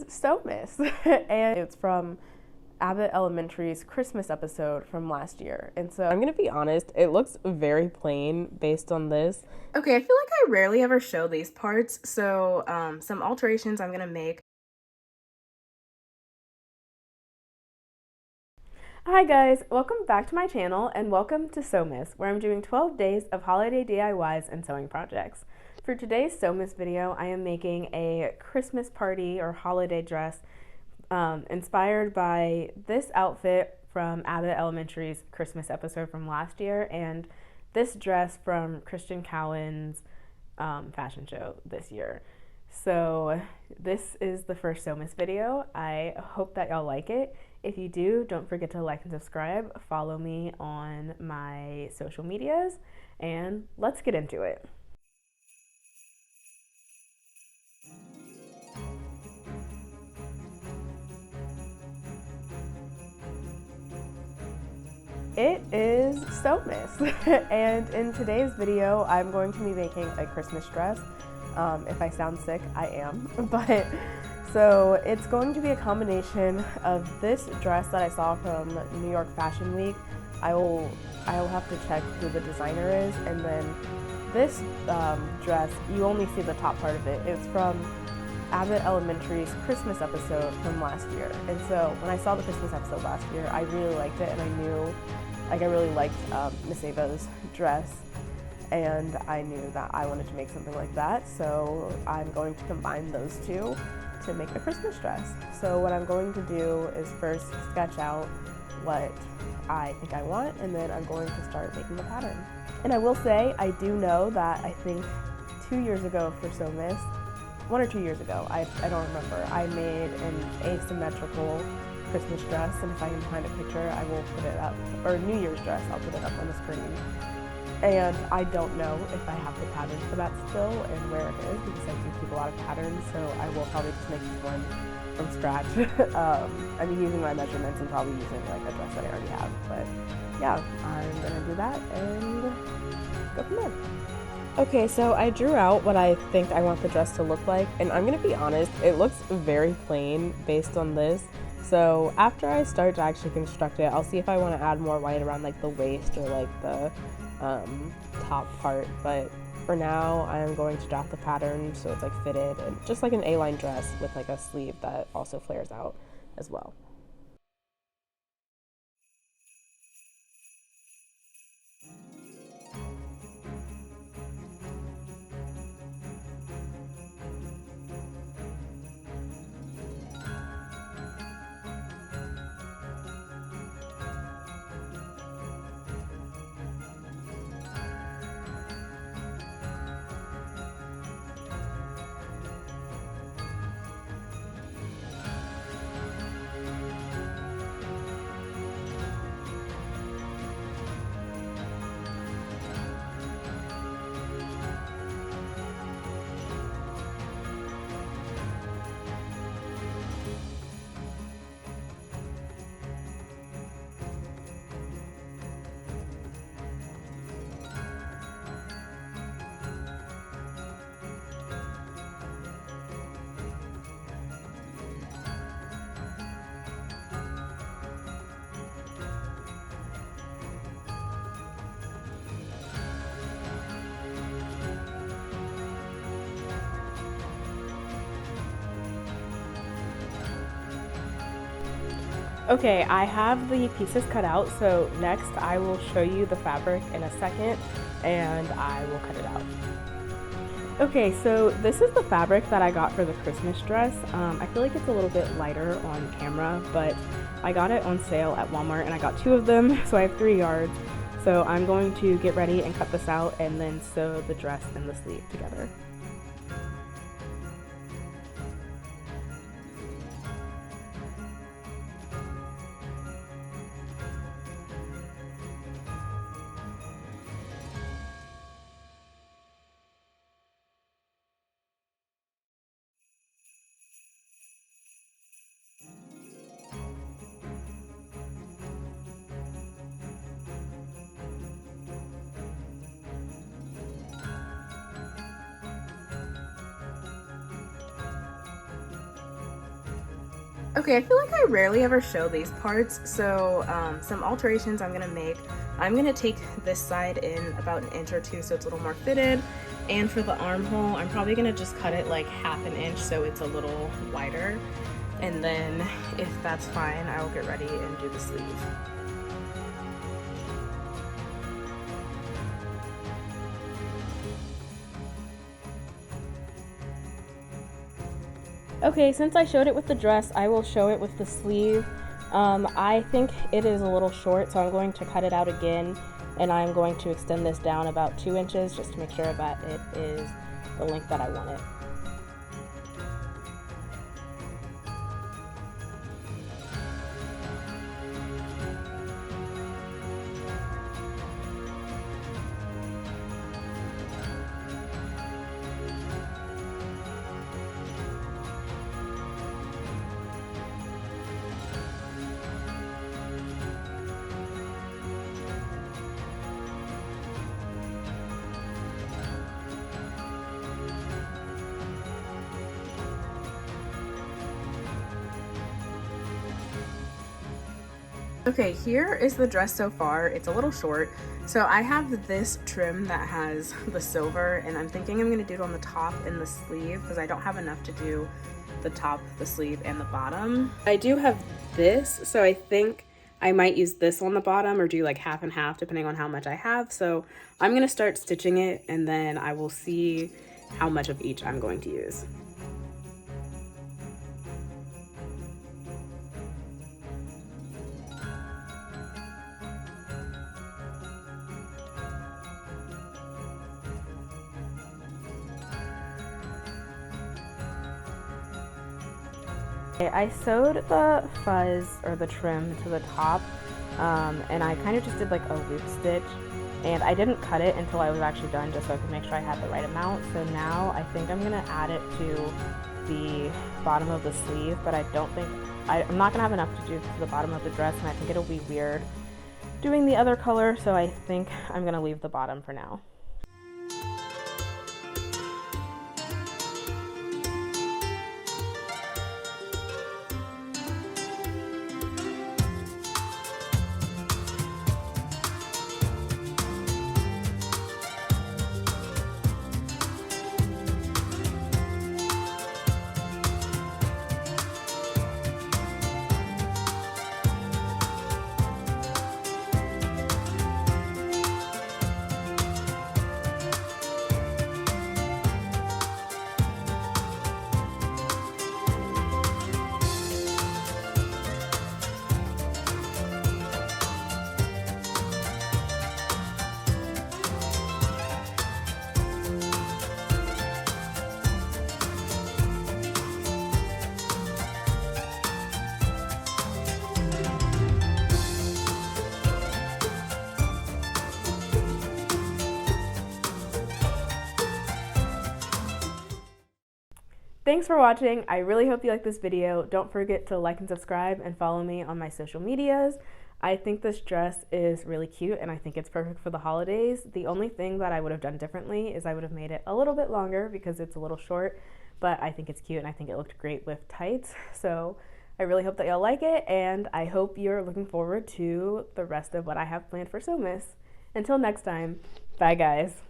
is Sewmas, and it's from Abbott Elementary's Christmas episode from last year. And so I'm gonna be honest, it looks very plain based on this. Okay, I feel like I rarely ever show these parts, so some alterations I'm gonna make. Hi guys, welcome back to my channel and welcome to Sewmas, where I'm doing 12 days of holiday DIYs and sewing projects. For today's Sewmas video, I am making a Christmas party or holiday dress inspired by this outfit from Abbott Elementary's Christmas episode from last year and this dress from Cowan's fashion show this year. So this is the first Sewmas video. I hope that y'all like it. If you do, don't forget to like and subscribe. Follow me on my social medias, and let's get into it. It is Sewmas, and in today's video, I'm going to be making a Christmas dress. If I sound sick, I am, but so it's going to be a combination of this dress that I saw from New York Fashion Week. I will have to check who the designer is, and then this dress, you only see the top part of it. It's from Abbott Elementary's Christmas episode from last year. And so when I saw the Christmas episode last year, I really liked it, and I knew, I really liked Miss Ava's dress, and I knew that I wanted to make something like that. So I'm going to combine those two to make a Christmas dress. So what I'm going to do is first sketch out what I think I want, and then I'm going to start making the pattern. And I will say, I do know that I think 2 years ago for Sewmas, 1 or 2 years ago, I don't remember, I made an asymmetrical Christmas dress, and if I can find a picture, I will put it up, or New Year's dress, I'll put it up on the screen. And I don't know if I have the pattern for that still and where it is, because I do keep a lot of patterns, so I will probably just make this one from scratch. I mean, using my measurements and probably using like a dress that I already have, but yeah, I'm gonna do that and go from there. Okay, so I drew out what I think I want the dress to look like, and I'm gonna be honest, it looks very plain based on this. So after I start to actually construct it, I'll see if I want to add more white around like the waist or like the top part, but for now I'm going to draft the pattern so it's like fitted and just like an A-line dress with like a sleeve that also flares out as well. Okay, I have the pieces cut out, so next I will show you the fabric in a second and I will cut it out. Okay, so this is the fabric that I got for the Christmas dress. I feel like it's a little bit lighter on camera, but I got it on sale at Walmart and I got 2 of them, so I have 3 yards. So I'm going to get ready and cut this out and then sew the dress and the sleeve together. Okay, I feel like I rarely ever show these parts, so some alterations I'm gonna make. I'm gonna take this side in about 1 inch or 2 so it's a little more fitted, and for the armhole, I'm probably gonna just cut it like 1/2 inch so it's a little wider, and then if that's fine, I'll get ready and do the sleeve. Okay, since I showed it with the dress, I will show it with the sleeve. I think it is a little short, so I'm going to cut it out again, and I'm going to extend this down about 2 inches just to make sure that it is the length that I want it. Okay, here is the dress so far. It's a little short. So I have this trim that has the silver, and I'm thinking I'm gonna do it on the top and the sleeve because I don't have enough to do the top, the sleeve, and the bottom. I do have this, so I think I might use this on the bottom or do like 1/2 and 1/2 depending on how much I have. So I'm gonna start stitching it and then I will see how much of each I'm going to use. I sewed the fuzz or the trim to the top, and I kind of just did like a loop stitch, and I didn't cut it until I was actually done just so I could make sure I had the right amount. So now I think I'm gonna add it to the bottom of the sleeve, but I don't think I'm not gonna have enough to do to the bottom of the dress, and I think it'll be weird doing the other color, so I think I'm gonna leave the bottom for now. Thanks for watching. I really hope you liked this video. Don't forget to like and subscribe and follow me on my social medias. I think this dress is really cute and I think it's perfect for the holidays. The only thing that I would have done differently is I would have made it a little bit longer because it's a little short, but I think it's cute and I think it looked great with tights. So I really hope that y'all like it, and I hope you're looking forward to the rest of what I have planned for Sewmas. Until next time, bye guys.